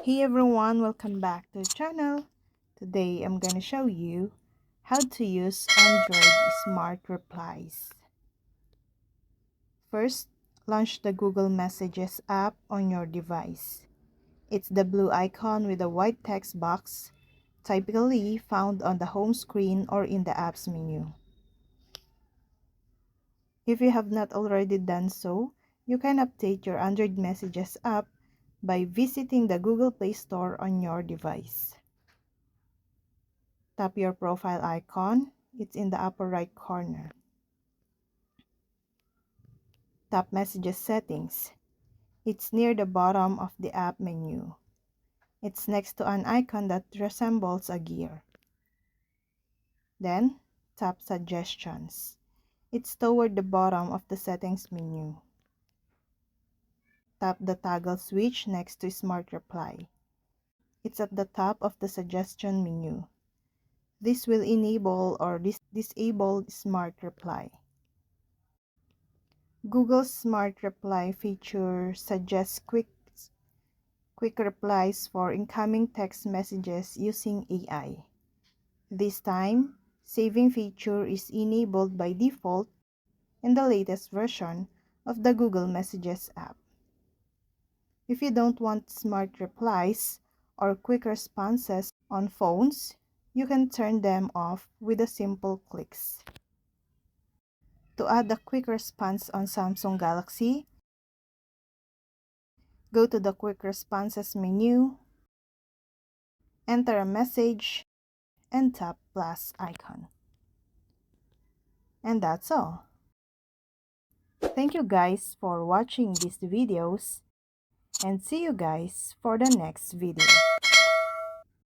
Hey everyone, welcome back to the channel. Today I'm gonna show you how to use Android Smart Replies. First, launch the Google Messages app on your device. It's the blue icon with a white text box, typically found on the home screen or in the apps menu. If you have not already done so, you can update your Android Messages app by visiting the Google Play Store on your device. Tap your profile icon. It's in the upper right corner. Tap Messages Settings. It's near the bottom of the app menu. It's next to an icon that resembles a gear. Then, tap Suggestions. It's toward the bottom of the settings menu. Tap the toggle switch next to Smart Reply. It's at the top of the suggestion menu. This will enable or disable Smart Reply. Google's Smart Reply feature suggests quick replies for incoming text messages using AI. This time, saving feature is enabled by default in the latest version of the Google Messages app. If you don't want smart replies or quick responses on phones, you can turn them off with a simple clicks. To add a quick response on Samsung Galaxy, go to the Quick Responses menu, enter a message, and tap plus icon. And that's all. Thank you guys for watching these videos, and see you guys for the next video.